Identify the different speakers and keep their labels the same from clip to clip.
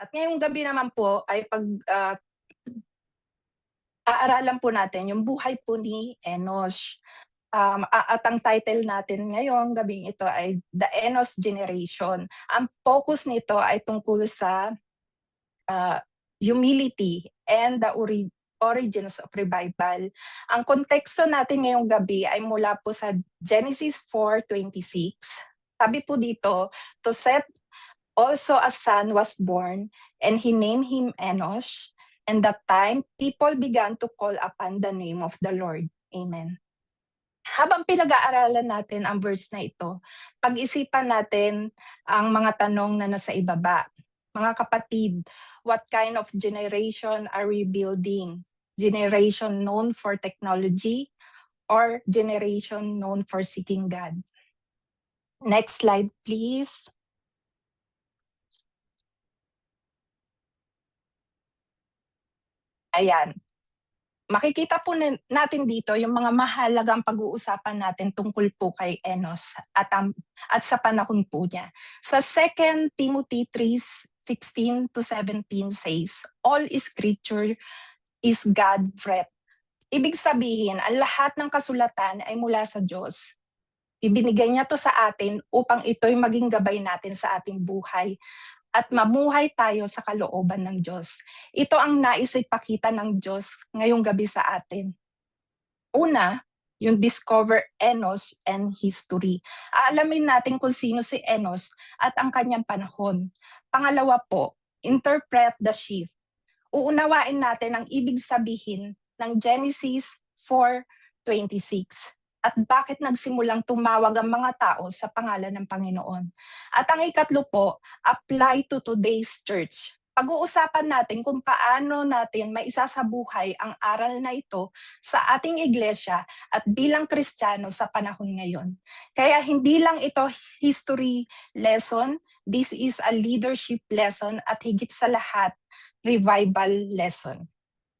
Speaker 1: At ngayong gabi naman po ay aaralan po natin yung buhay po ni Enos. At ang title natin ngayong gabing ito ay The Enos Generation. Ang focus nito ay tungkol sa ah, humility and the origins of revival. Ang konteksto natin ngayong gabi ay mula po sa Genesis 4:26. Sabi po dito, to Seth also a son was born, and he named him Enosh. And that time, people began to call upon the name of the Lord. Amen. Habang pinag-aaralan natin ang verse na ito, pag-isipan natin ang mga tanong na nasa ibaba. Mga kapatid, what kind of generation are we building? Generation known for technology or generation known for seeking God? Next slide, please. Ayan. Makikita po natin dito yung mga mahalagang pag-uusapan natin tungkol po kay Enos at sa panahon po niya. Sa 2 Timothy 3:16-17 says, all scripture is God-breathed. Ibig sabihin, ang lahat ng kasulatan ay mula sa Diyos. Ibinigay niya to sa atin upang ito'y maging gabay natin sa ating buhay at mamuhay tayo sa kalooban ng Diyos. Ito ang nais ipakita ng Diyos ngayong gabi sa atin. Una, yung discover Enos and history. Aalamin natin kung sino si Enos at ang kanyang panahon. Pangalawa po, interpret the shift. Uunawain natin ang ibig sabihin ng Genesis 4:26 at bakit nagsimulang tumawag ang mga tao sa pangalan ng Panginoon. At ang ikatlo po, apply to today's church. Pag-uusapan natin kung paano natin maisasabuhay ang aral na ito sa ating iglesia at bilang Kristiyano sa panahon ngayon. Kaya hindi lang ito history lesson, this is a leadership lesson at higit sa lahat, revival lesson.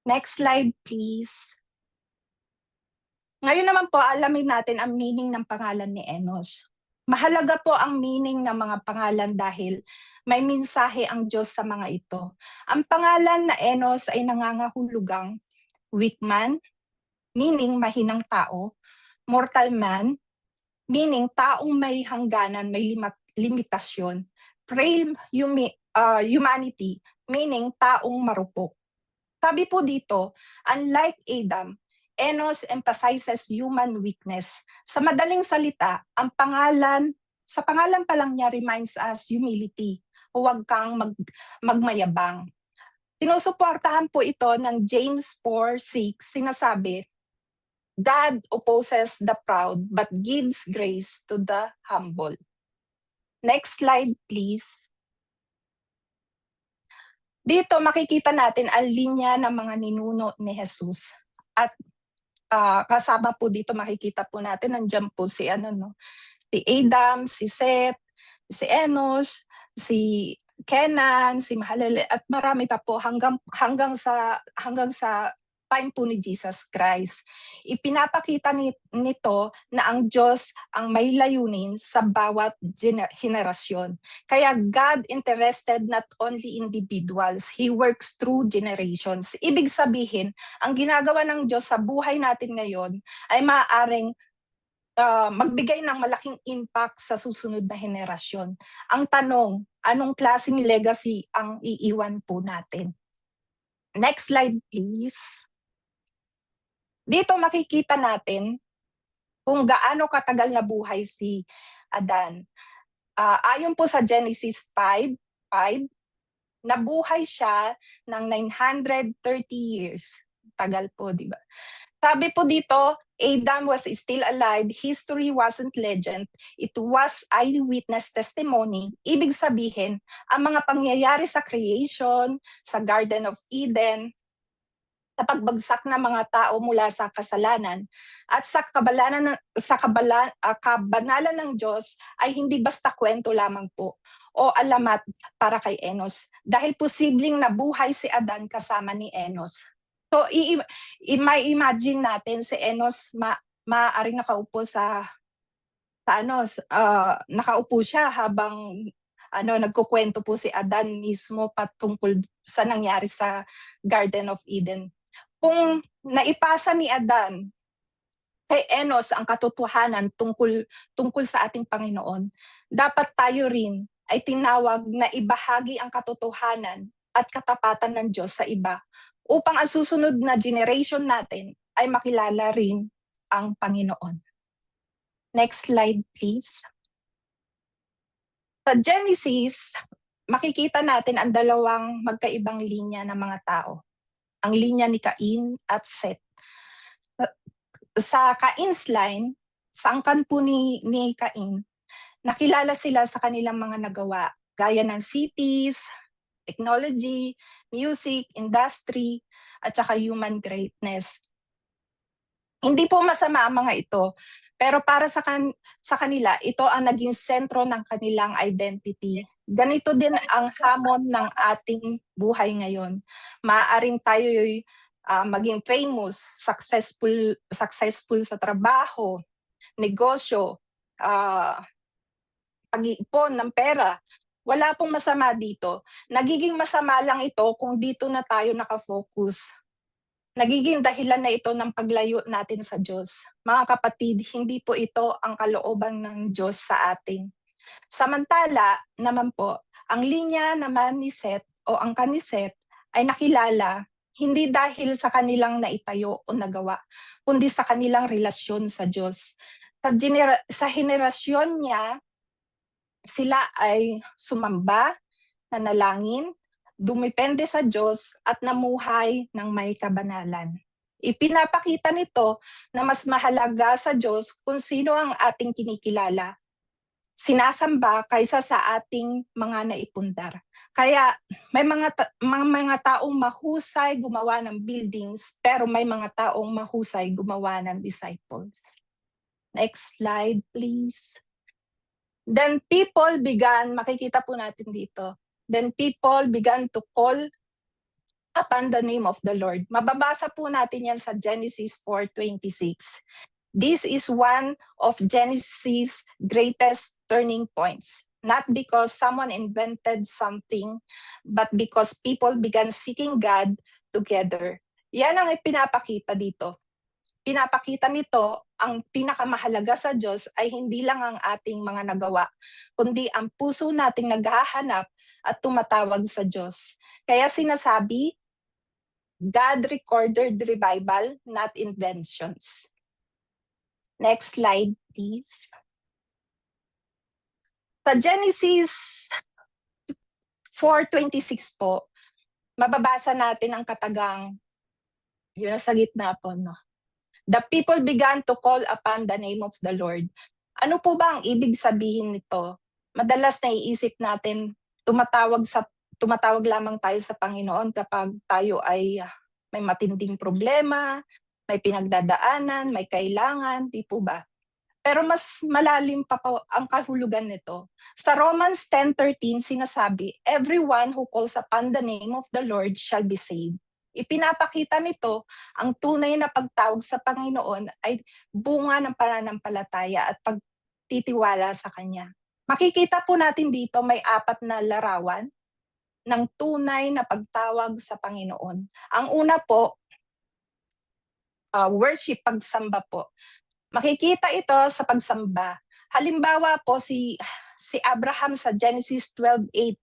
Speaker 1: Next slide, please. Ngayon naman po, alamin natin ang meaning ng pangalan ni Enos. Mahalaga po ang meaning ng mga pangalan dahil may mensahe ang Diyos sa mga ito. Ang pangalan na Enos ay nangangahulugang weak man, meaning mahinang tao, mortal man, meaning taong may hangganan, may limitasyon, frail humanity, meaning taong marupok. Sabi po dito, unlike Adam, Enos emphasizes human weakness. Sa madaling salita, sa pangalan pa lang niya reminds us humility. Huwag kang magmayabang. Sinusuportahan po ito ng James 4:6, sinasabi, God opposes the proud but gives grace to the humble. Next slide, please. Dito makikita natin ang linya ng mga ninuno ni Jesus. At kasama po dito makikita po natin nandiyan po si si Adam, si Seth, si Enos, si Kenan, si Mahalalel at marami pa po hanggang sa time po ni Jesus Christ. Ipinapakita nito na ang Diyos ang may layunin sa bawat henerasyon. Kaya God interested not only individuals, He works through generations. Ibig sabihin, ang ginagawa ng Diyos sa buhay natin ngayon ay maaaring magbigay ng malaking impact sa susunod na henerasyon. Ang tanong, anong klaseng legacy ang iiwan po natin? Next slide, please. Dito makikita natin kung gaano katagal na buhay si Adan. Ayon po sa Genesis 5:5, nabuhay siya ng 930 years. Tagal po, di ba? Sabi po dito, Adam was still alive. History wasn't legend. It was eyewitness testimony. Ibig sabihin, ang mga pangyayari sa creation, sa Garden of Eden, sa pagbagsak ng mga tao mula sa kasalanan at sa kabanalan ng Diyos ay hindi basta kwento lamang po o alamat para kay Enos dahil posibleng nabuhay si Adan kasama ni Enos. So may imagine natin si Enos maaaring nakaupo nakaupo siya habang nagkukwento po si Adan mismo patungkol sa nangyari sa Garden of Eden. Kung naipasa ni Adan kay Enos ang katotohanan tungkol sa ating Panginoon, dapat tayo rin ay tinawag na ibahagi ang katotohanan at katapatan ng Diyos sa iba upang ang susunod na generation natin ay makilala rin ang Panginoon. Next slide, please. Sa Genesis, makikita natin ang dalawang magkaibang linya ng mga tao. Ang linya ni Cain at Seth. Sa Cain's line, sa angkan po ni Cain, nakilala sila sa kanilang mga nagawa, gaya ng cities, technology, music, industry, at saka human greatness. Hindi po masama ang mga ito, pero para sa kanila, ito ang naging sentro ng kanilang identity. Ganito din ang hamon ng ating buhay ngayon. Maaaring tayo'y maging famous, successful sa trabaho, negosyo, pag-iipon ng pera. Wala pong masama dito. Nagiging masama lang ito kung dito na tayo nakafocus. Nagiging dahilan na ito ng paglayo natin sa Diyos. Mga kapatid, hindi po ito ang kalooban ng Diyos sa atin. Samantala naman po, ang linya naman ni Seth o ang ni Seth ay nakilala hindi dahil sa kanilang naitayo o nagawa, kundi sa kanilang relasyon sa Diyos. Sa henerasyon niya, sila ay sumamba, nanalangin, dumepende sa Diyos at namuhay ng may kabanalan. Ipinapakita nito na mas mahalaga sa Diyos kung sino ang ating kinikilala, sinasamba kaysa sa ating mga naipundar. Kaya may mga taong mahusay gumawa ng buildings, pero may mga taong mahusay gumawa ng disciples. Next slide, please. Then people began, makikita po natin dito, then people began to call upon the name of the Lord. Mababasa po natin yan sa Genesis 4:26. This is one of Genesis' greatest turning points. Not because someone invented something, but because people began seeking God together. Yan ang ipinapakita dito. Pinapakita nito, ang pinakamahalaga sa Diyos ay hindi lang ang ating mga nagawa, kundi ang puso nating naghahanap at tumatawag sa Diyos. Kaya sinasabi, God recorded revival, not inventions. Next slide, please. Sa Genesis 4:26 po, mababasa natin ang katagang, yun nasa gitna po, no? The people began to call upon the name of the Lord. Ano po ba ang ibig sabihin nito? Madalas naiisip natin, tumatawag lamang tayo sa Panginoon kapag tayo ay may matinding problema, may pinagdadaanan, may kailangan, di po ba? Pero mas malalim pa po ang kahulugan nito. Sa Romans 10:13 sinasabi, everyone who calls upon the name of the Lord shall be saved. Ipinapakita nito ang tunay na pagtawag sa Panginoon ay bunga ng pananampalataya at pagtitiwala sa Kanya. Makikita po natin dito may 4 na larawan ng tunay na pagtawag sa Panginoon. Ang una po, worship, pagsamba po. Makikita ito sa pagsamba. Halimbawa po si Abraham sa Genesis 12:8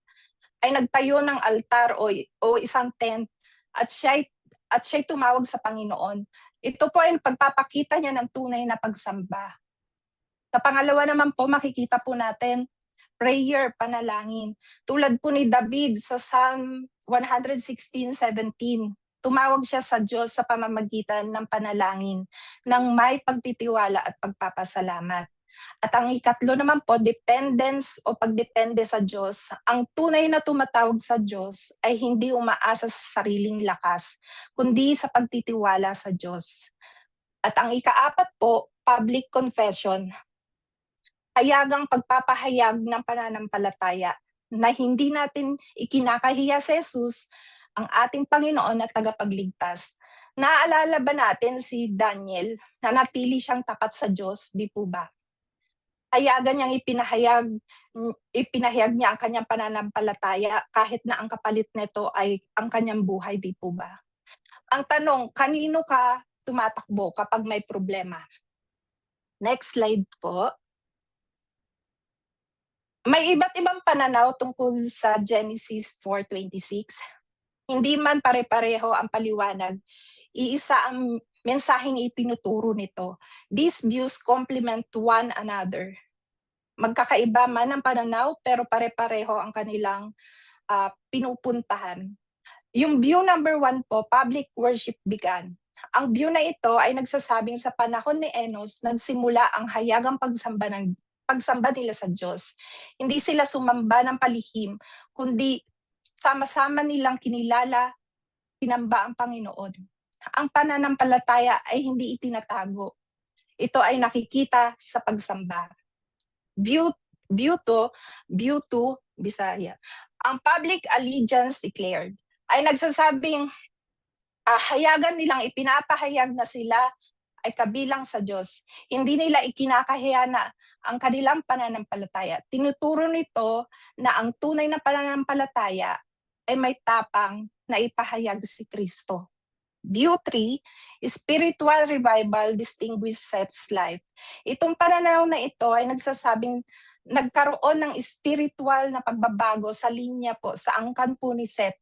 Speaker 1: ay nagtayo ng altar o isang tent at siya'y tumawag sa Panginoon. Ito po ay pagpapakita niya ng tunay na pagsamba. Sa pangalawa naman po, makikita po natin prayer, panalangin. Tulad po ni David sa Psalm 116:17. Tumawag siya sa Diyos sa pamamagitan ng panalangin, ng may pagtitiwala at pagpapasalamat. At ang ikatlo naman po, dependence o pagdepende sa Diyos. Ang tunay na tumatawag sa Diyos ay hindi umaasa sa sariling lakas, kundi sa pagtitiwala sa Diyos. At ang ika-4 po, public confession. Hayagang pagpapahayag ng pananampalataya na hindi natin ikinakahiya sa Jesus, ang ating Panginoon at tagapagligtas. Naaalala ba natin si Daniel na natili siyang tapat sa Diyos, di po ba? Hayagan niyang ipinahayag niya ang kanyang pananampalataya kahit na ang kapalit nito ay ang kanyang buhay, di po ba? Ang tanong, kanino ka tumatakbo kapag may problema? Next slide po. May iba't ibang pananaw tungkol sa Genesis 4:26. Hindi man pare-pareho ang paliwanag, iisa ang mensaheng itinuturo nito. These views complement one another. Magkakaiba man ang pananaw pero pare-pareho ang kanilang pinupuntahan. Yung view number 1 po, public worship began. Ang view na ito ay nagsasabing sa panahon ni Enos, nagsimula ang hayagang pagsamba nila sa Diyos. Hindi sila sumamba ng palihim, kundi sama-sama nilang tinamba ang Panginoon. Ang pananampalataya ay hindi itinatago. Ito ay nakikita sa pagsamba. View 2, Bisaya. Ang public allegiance declared ay nagsasabing hayagan nilang ipinapahayag na sila ay kabilang sa Diyos. Hindi nila ikinakahiya na ang kanilang pananampalataya. Tinuturo nito na ang tunay na pananampalataya ay may tapang na ipahayag si Kristo. View 3, spiritual revival distinguishes Seth's life. Itong pananaw na ito ay nagsasabing nagkaroon ng spiritual na pagbabago sa linya po, sa angkan po ni Seth.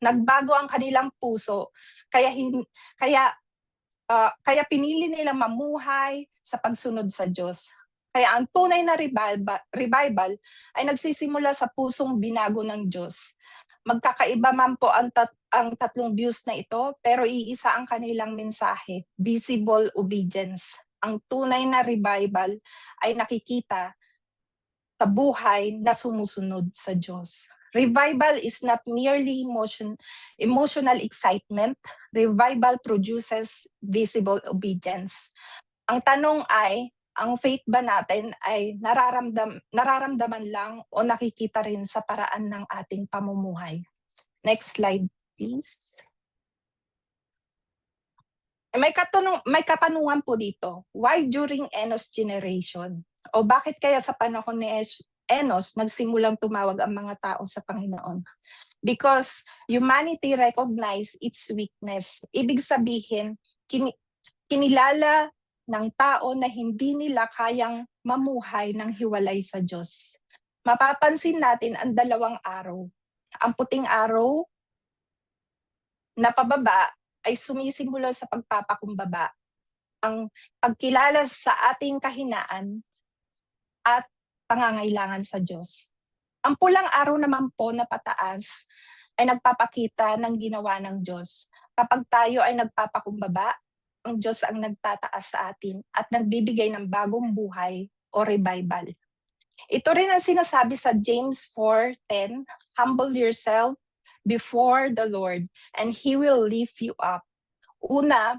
Speaker 1: Nagbago ang kanilang puso, kaya pinili nilang mamuhay sa pagsunod sa Diyos. Kaya ang tunay na revival ay nagsisimula sa pusong binago ng Diyos. Magkakaiba man po ang tatlong views na ito, pero iisa ang kanilang mensahe, visible obedience. Ang tunay na revival ay nakikita sa buhay na sumusunod sa Diyos. Revival is not merely emotional excitement. Revival produces visible obedience. Ang tanong ay, ang faith ba natin ay nararamdaman lang o nakikita rin sa paraan ng ating pamumuhay? Next slide, please. May katanungan po dito. Why during Enos generation? O bakit kaya sa panahon ni Enos nagsimulang tumawag ang mga tao sa Panginoon? Because humanity recognized its weakness. Ibig sabihin, kinilala ng tao na hindi nila kayang mamuhay ng hiwalay sa Diyos. Mapapansin natin ang dalawang araw. Ang puting araw na pababa ay sumisimula sa pagpapakumbaba. Ang pagkilala sa ating kahinaan at pangangailangan sa Diyos. Ang pulang araw naman po na pataas ay nagpapakita ng ginawa ng Diyos. Kapag tayo ay nagpapakumbaba, ang Diyos ang nagtataas sa atin at nagbibigay ng bagong buhay o revival. Ito rin ang sinasabi sa James 4:10, humble yourself before the Lord and He will lift you up. Una,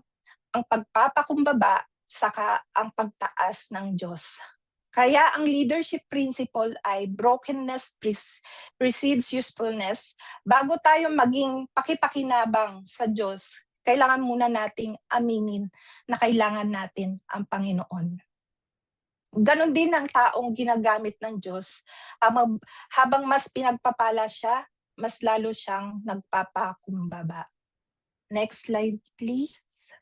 Speaker 1: ang pagpapakumbaba, saka ang pagtaas ng Diyos. Kaya ang leadership principle ay brokenness precedes usefulness. Bago tayo maging pakipakinabang sa Diyos, kailangan muna nating aminin na kailangan natin ang Panginoon. Ganon din ang taong ginagamit ng Diyos. Habang mas pinagpapala siya, mas lalo siyang nagpapakumbaba. Next slide, please.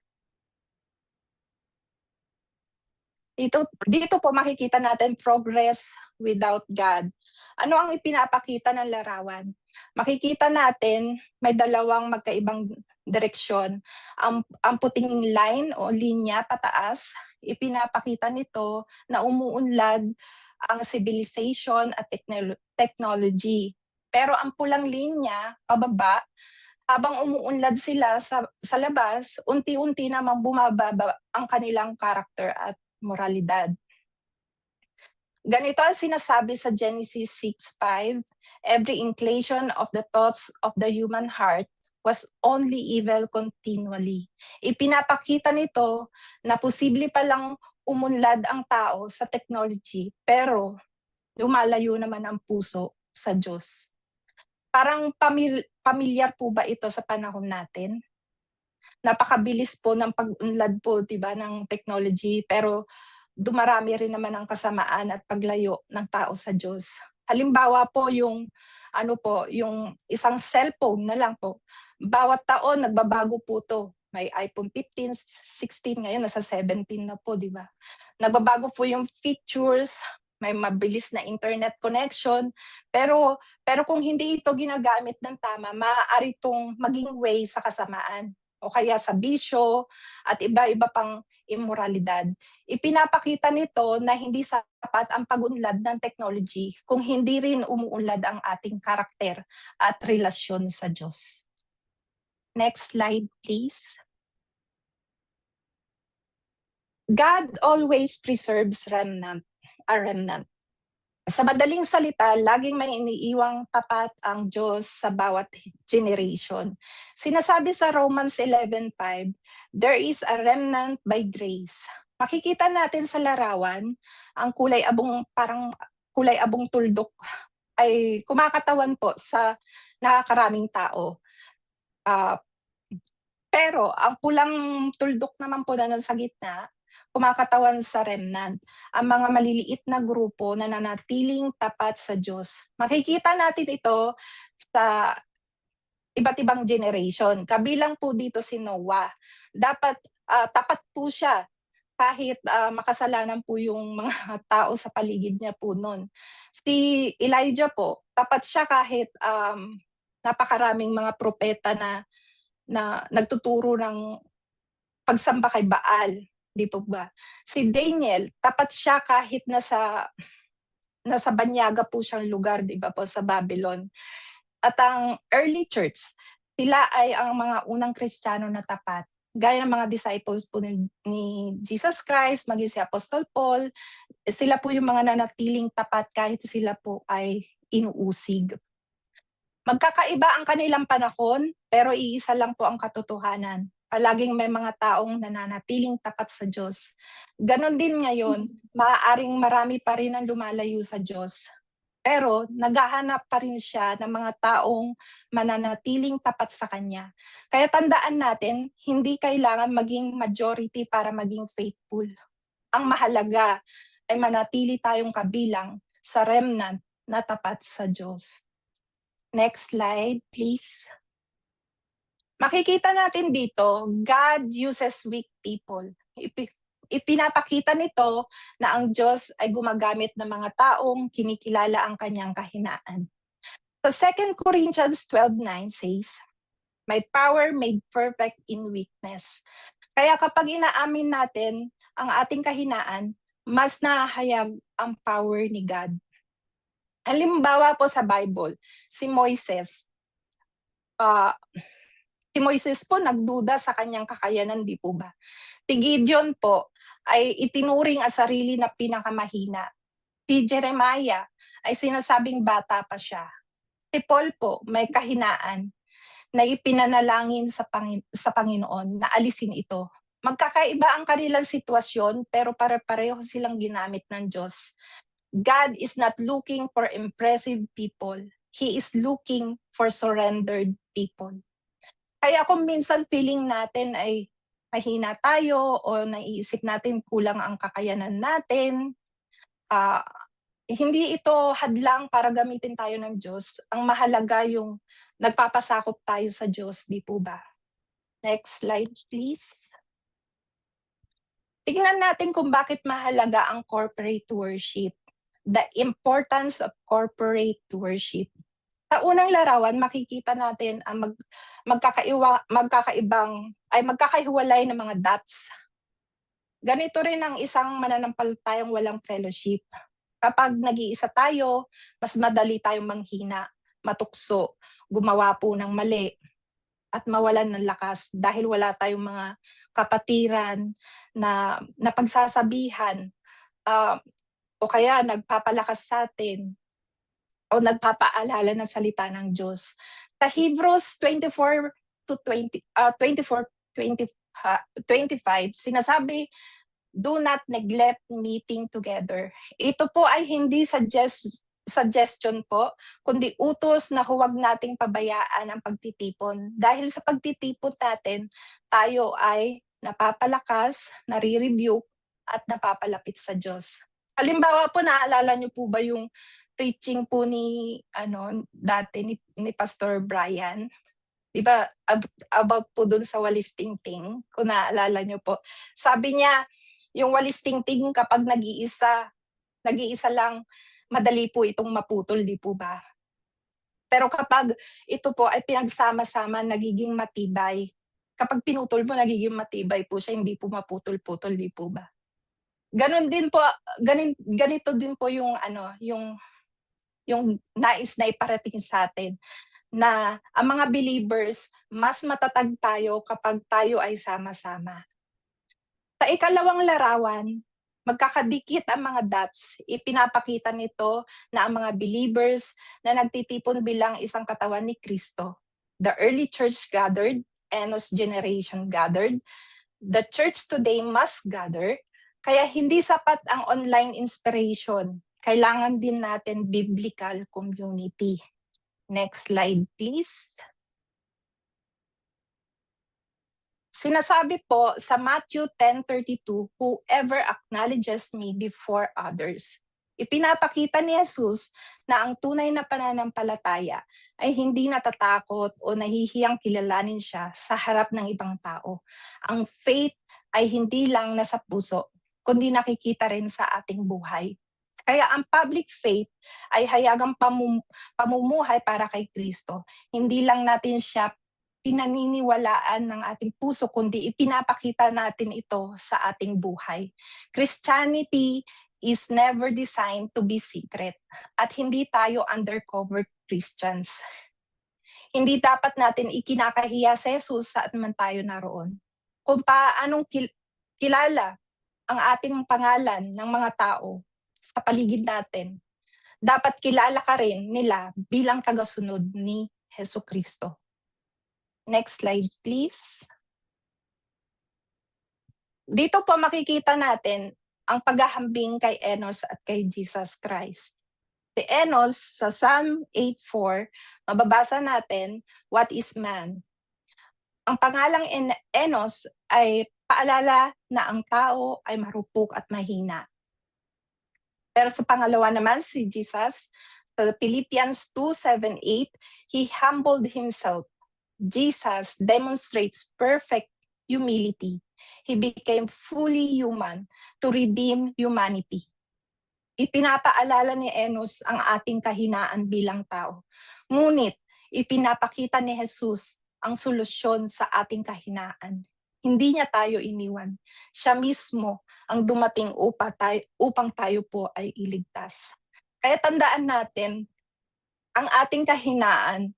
Speaker 1: Dito po makikita natin progress without God. Ano ang ipinapakita ng larawan? Makikita natin may dalawang magkaibang direksyon. Ang puting line o linya pataas, ipinapakita nito na umuunlad ang civilization at technology. Pero ang pulang linya pababa, habang umuunlad sila sa labas, unti-unti namang bumababa ang kanilang character at moralidad. Ganito ang sinasabi sa Genesis 6:5, every inclination of the thoughts of the human heart was only evil continually. Ipinapakita nito na posible palang umunlad ang tao sa technology, pero lumalayo naman ang puso sa Diyos. Parang pamilyar po ba ito sa panahon natin? Napakabilis po ng pag-unlad po, 'di ba, ng technology, pero dumarami rin naman ang kasamaan at paglayo ng tao sa Diyos. Halimbawa po yung yung isang cellphone na lang po. Bawat taon nagbabago po 'to. May iPhone 15, 16 ngayon nasa 17 na po, 'di ba? Nagbabago po yung features, may mabilis na internet connection, pero kung hindi ito ginagamit ng tama, maaari itong maging way sa kasamaan o kaya sa bisyo at iba-iba pang immoralidad. Ipinapakita nito na hindi sapat ang pag-unlad ng technology kung hindi rin umuunlad ang ating karakter at relasyon sa Diyos. Next slide, please. God always preserves a remnant. Sa madaling salita, laging may iniiwang tapat ang Diyos sa bawat generation. Sinasabi sa Romans 11:5, there is a remnant by grace. Makikita natin sa larawan, ang parang kulay abong tuldok ay kumakatawan po sa nakakaraming tao. Pero ang pulang tuldok naman po na nasa gitna, kumakatawan sa remnant, ang mga maliliit na grupo na nanatiling tapat sa Diyos. Makikita natin ito sa iba't ibang generation. Kabilang po dito si Noah. Dapat tapat po siya kahit makasalanan po yung mga tao sa paligid niya po noon. Si Elijah po, tapat siya kahit napakaraming mga propeta na nagtuturo ng pagsamba kay Baal, 'di po ba? Si Daniel, tapat siya kahit nasa banyaga po siyang lugar, 'di ba po, sa Babylon. At ang early church, sila ay ang mga unang Kristiyano na tapat. Gaya ng mga disciples po ni Jesus Christ, maging si Apostol Paul, sila po yung mga nanatiling tapat kahit sila po ay inuusig. Magkakaiba ang kanilang panahon, pero iisa lang po ang katotohanan. Palaging may mga taong nananatiling tapat sa Diyos. Ganon din ngayon, maaaring marami pa rin ang lumalayo sa Diyos. Pero naghahanap pa rin siya ng mga taong mananatiling tapat sa Kanya. Kaya tandaan natin, hindi kailangan maging majority para maging faithful. Ang mahalaga ay manatili tayong kabilang sa remnant na tapat sa Diyos. Next slide, please. Makikita natin dito, God uses weak people. Ipinapakita nito na ang Diyos ay gumagamit ng mga taong kinikilala ang kanyang kahinaan. Sa 2 Corinthians 12:9 says, my power made perfect in weakness. Kaya kapag inaamin natin ang ating kahinaan, mas nahahayag ang power ni God. Halimbawa po sa Bible, si Moises po nagduda sa kanyang kakayanan, di po ba? Si Gideon po ay itinuring ang sarili na pinakamahina. Si Jeremiah ay sinasabing bata pa siya. Si Paul po may kahinaan na ipinanalangin sa Panginoon na alisin ito. Magkakaiba ang kanilang sitwasyon pero pare-pareho silang ginamit ng Diyos. God is not looking for impressive people. He is looking for surrendered people. Kaya kung minsan feeling natin ay mahina tayo o naiisip natin kulang ang kakayanan natin, hindi ito hadlang para gamitin tayo ng Diyos. Ang mahalaga yung nagpapasakop tayo sa Diyos, di po ba? Next slide, please. Tingnan natin kung bakit mahalaga ang corporate worship. The importance of corporate worship. Sa unang larawan, makikita natin ang magkakahiwalay na mga dots. Ganito rin ang isang mananampalatayang walang fellowship. Kapag nag-iisa tayo, mas madali tayong manghina, matukso, gumawa po ng mali, at mawalan ng lakas dahil wala tayong mga kapatiran na pagsasabihan o kaya nagpapalakas sa atin o nagpapaalala ng salita ng Diyos. Sa Hebrews 24:25, sinasabi, do not neglect meeting together. Ito po ay hindi suggestion po, kundi utos na huwag nating pabayaan ang pagtitipon. Dahil sa pagtitipon natin, tayo ay napapalakas, nare-rebuke, at napapalapit sa Diyos. Halimbawa po, naalala niyo po ba yung preaching po ni dati ni Pastor Brian? 'Di ba about po dun sa walis tingting, kung naalala niyo po. Sabi niya, yung walis tingting kapag nag-iisa lang, madali po itong maputol, 'di po ba? Pero kapag ito po ay pinagsama-sama, nagiging matibay. Kapag pinutol mo, nagiging matibay po siya, hindi po maputol-putol, 'di po ba? Gano'n din po, ganito din po yung yung nais na iparating sa'tin, na ang mga believers, mas matatag tayo kapag tayo ay sama-sama. Sa ikalawang larawan, magkakadikit ang mga dots. Ipinapakita nito na ang mga believers na nagtitipon bilang isang katawan ni Kristo. The early church gathered, Enos generation gathered, the church today must gather, kaya hindi sapat ang online inspiration. Kailangan din natin biblical community. Next slide, please. Sinasabi po sa Matthew 10:32, whoever acknowledges me before others. Ipinapakita ni Jesus na ang tunay na pananampalataya ay hindi natatakot o nahihiyang kilalanin siya sa harap ng ibang tao. Ang faith ay hindi lang nasa puso, kundi nakikita rin sa ating buhay. Kaya ang public faith ay hayagang pamumuhay para kay Kristo. Hindi lang natin siya pinaniniwalaan ng ating puso, kundi ipinapakita natin ito sa ating buhay. Christianity is never designed to be secret, at hindi tayo undercover Christians. Hindi dapat natin ikinakahiya si Jesus saan man tayo naroon. Kung paanong kilala ang ating pangalan ng mga tao sa paligid natin, dapat kilala ka rin nila bilang tagasunod ni Jesucristo. Next slide, please. Dito po makikita natin ang paghahambing kay Enos at kay Jesus Christ. Si Enos, sa Psalm 8:4, mababasa natin, what is man? Ang pangalang Enos ay paalala na ang tao ay marupok at mahina. Pero sa pangalawa naman, si Jesus, sa Philippians 2:7-8, he humbled himself. Jesus demonstrates perfect humility. He became fully human to redeem humanity. Ipinapaalala ni Enos ang ating kahinaan bilang tao. Ngunit ipinapakita ni Jesus ang solusyon sa ating kahinaan. Hindi niya tayo iniwan. Siya mismo ang dumating upang tayo po ay iligtas. Kaya tandaan natin, ang ating kahinaan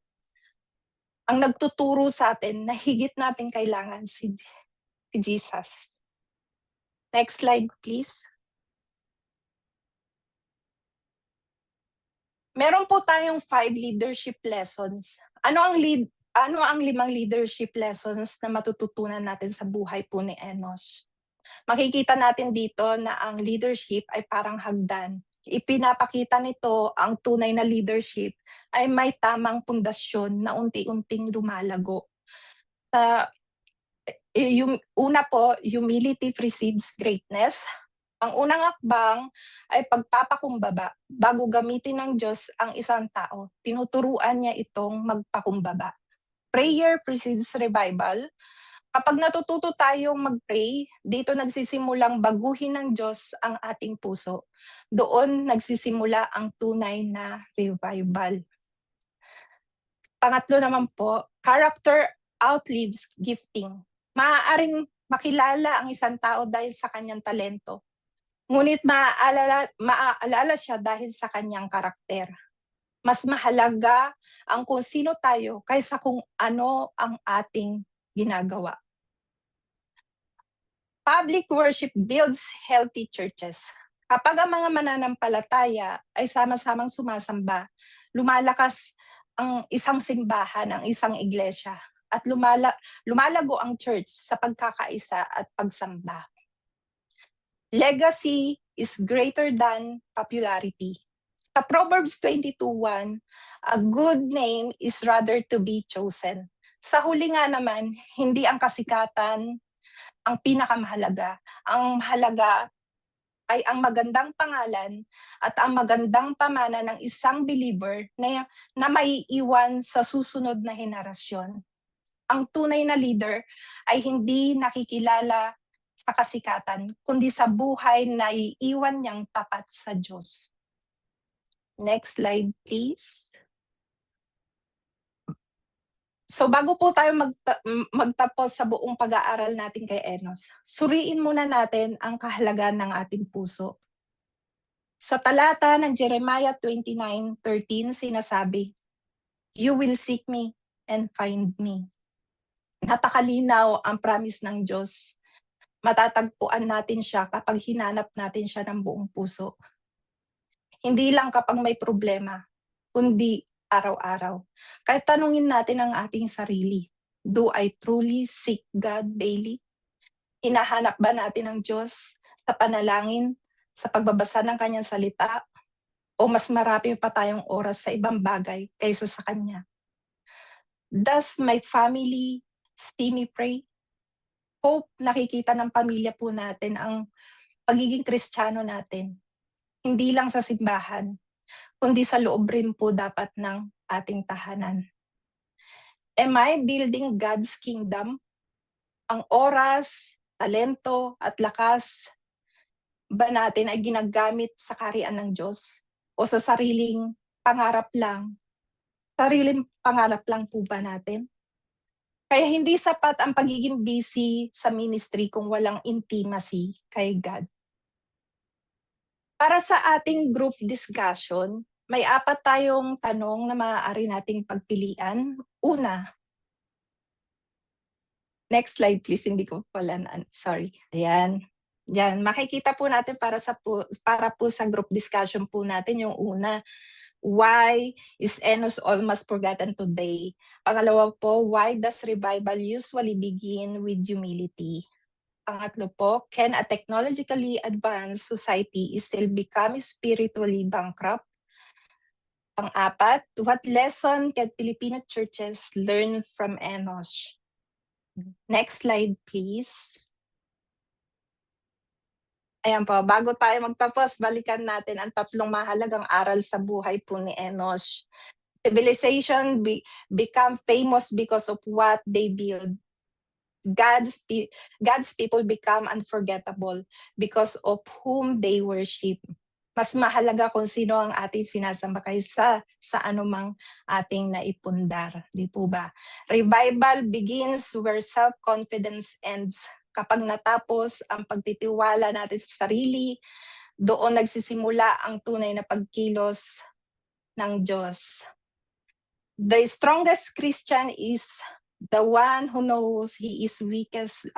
Speaker 1: ang nagtuturo sa atin na higit natin kailangan si Jesus. Next slide, please. Meron po tayong 5 leadership lessons. Ano ang 5 leadership lessons na matututunan natin sa buhay po ni Enos? Makikita natin dito na ang leadership ay parang hagdan. Ipinapakita nito ang tunay na leadership ay may tamang pundasyon na unti-unting lumalago. Yung una po, humility precedes greatness. Ang unang akbang ay pagpapakumbaba. Bago gamitin ng Diyos ang isang tao, tinuturuan niya itong magpakumbaba. Prayer precedes revival. Kapag natututo tayong mag-pray, dito nagsisimulang baguhin ng Diyos ang ating puso. Doon nagsisimula ang tunay na revival. Pangatlo naman po, character outlives gifting. Maaaring makilala ang isang tao dahil sa kanyang talento. Ngunit maaalala siya dahil sa kanyang karakter. Mas mahalaga ang kung sino tayo kaysa kung ano ang ating ginagawa. Public worship builds healthy churches. Kapag ang mga mananampalataya ay sama-samang sumasamba, lumalakas ang isang simbahan, ang isang iglesia, at lumalago ang church sa pagkakaisa at pagsamba. Legacy is greater than popularity. Sa Proverbs 22:1, a good name is rather to be chosen. Sa huli nga naman, hindi ang kasikatan ang pinakamahalaga. Ang mahalaga ay ang magandang pangalan at ang magandang pamana ng isang believer na maiiwan sa susunod na henerasyon. Ang tunay na leader ay hindi nakikilala sa kasikatan, kundi sa buhay na iiwan niyang tapat sa Diyos. Next slide, please. So bago po tayo magtapos sa buong pag-aaral natin kay Enos, suriin muna natin ang kahalagahan ng ating puso. Sa talata ng Jeremiah 29:13 sinasabi, "You will seek me and find me." Napakalinaw ang promise ng Diyos. Matatagpuan natin siya kapag hinanap natin siya ng buong puso. Hindi lang kapag may problema, kundi araw-araw. Kahit tanungin natin ang ating sarili, do I truly seek God daily? Hinahanap ba natin ang Diyos sa panalangin, sa pagbabasa ng kanyang salita, o mas marami pa tayong oras sa ibang bagay kaysa sa Kanya? Does my family see me pray? Hope nakikita ng pamilya po natin ang pagiging Kristiyano natin. Hindi lang sa simbahan, kundi sa loob rin po dapat ng ating tahanan. Am I building God's kingdom? Ang oras, talento, at lakas ba natin ay ginagamit sa kaharian ng Diyos? O sa sariling pangarap lang? Sariling pangarap lang po ba natin? Kaya hindi sapat ang pagiging busy sa ministry kung walang intimacy kay God. Para sa ating group discussion, may 4 tayong tanong na maaari nating pagpilian. Una, next slide please, hindi ko pala sorry. Ayan. Yan, makikita po natin para po sa group discussion po natin yung una. Why is Enos almost forgotten today? Pangalawa po, why does revival usually begin with humility? Pangatlo po, can a technologically advanced society still become spiritually bankrupt? Pang-apat, what lesson can Filipino churches learn from Enos? Next slide, please. Ayan po, bago tayo magtapos, balikan natin ang 3 mahalagang aral sa buhay po ni Enos. Civilization become famous because of what they build. God's people become unforgettable because of whom they worship. Mas mahalaga kung sino ang ating sinasamba kaysa sa anumang ating naipundar. Di po ba? Revival begins where self-confidence ends. Kapag natapos ang pagtitiwala natin sa sarili, doon nagsisimula ang tunay na pagkilos ng Diyos. The strongest Christian is the one who knows he is weakest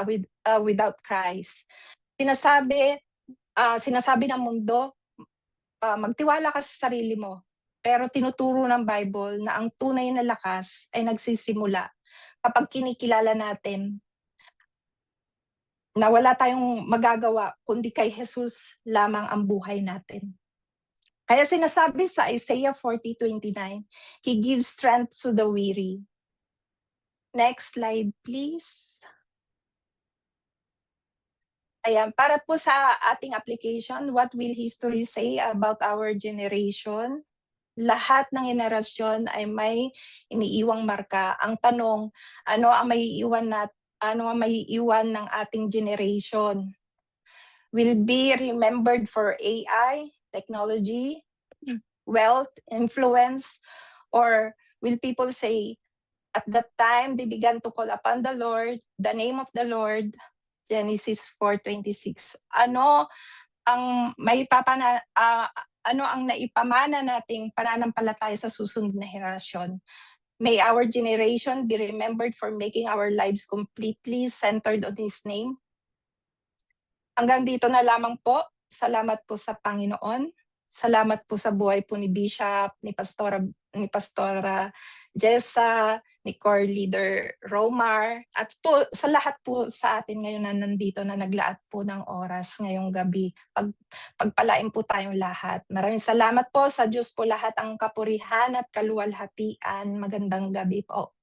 Speaker 1: without Christ. Sinasabi ng mundo, magtiwala ka sa sarili mo. Pero tinuturo ng Bible na ang tunay na lakas ay nagsisimula kapag kinikilala natin na wala tayong magagawa kundi kay Jesus lamang ang buhay natin. Kaya sinasabi sa Isaiah 40:29, He gives strength to the weary. Next slide, please. Ayan, para po sa ating application, what will history say about our generation? Lahat ng henerasyon ay may iniiwang marka. Ang tanong, ano ang maiiwan ng ating generation? Will be remembered for AI, technology, wealth, influence, or will people say, at that time they began to call upon the Lord, the name of the Lord, Genesis 4:26. Ano ang naipamana nating pananampalataya sa susunod na henerasyon? May our generation be remembered for making our lives completely centered on His name. Hanggang dito na lamang po. Salamat po sa Panginoon. Salamat po sa buhay po ni Bishop, ni Pastora Jessa, ni Core Leader Romar, at po sa lahat po sa atin ngayon na nandito na naglaat po ng oras ngayong gabi. Pagpalain po tayong lahat. Maraming salamat po, sa Diyos po lahat ang kapurihan at kaluwalhatian. Magandang gabi po.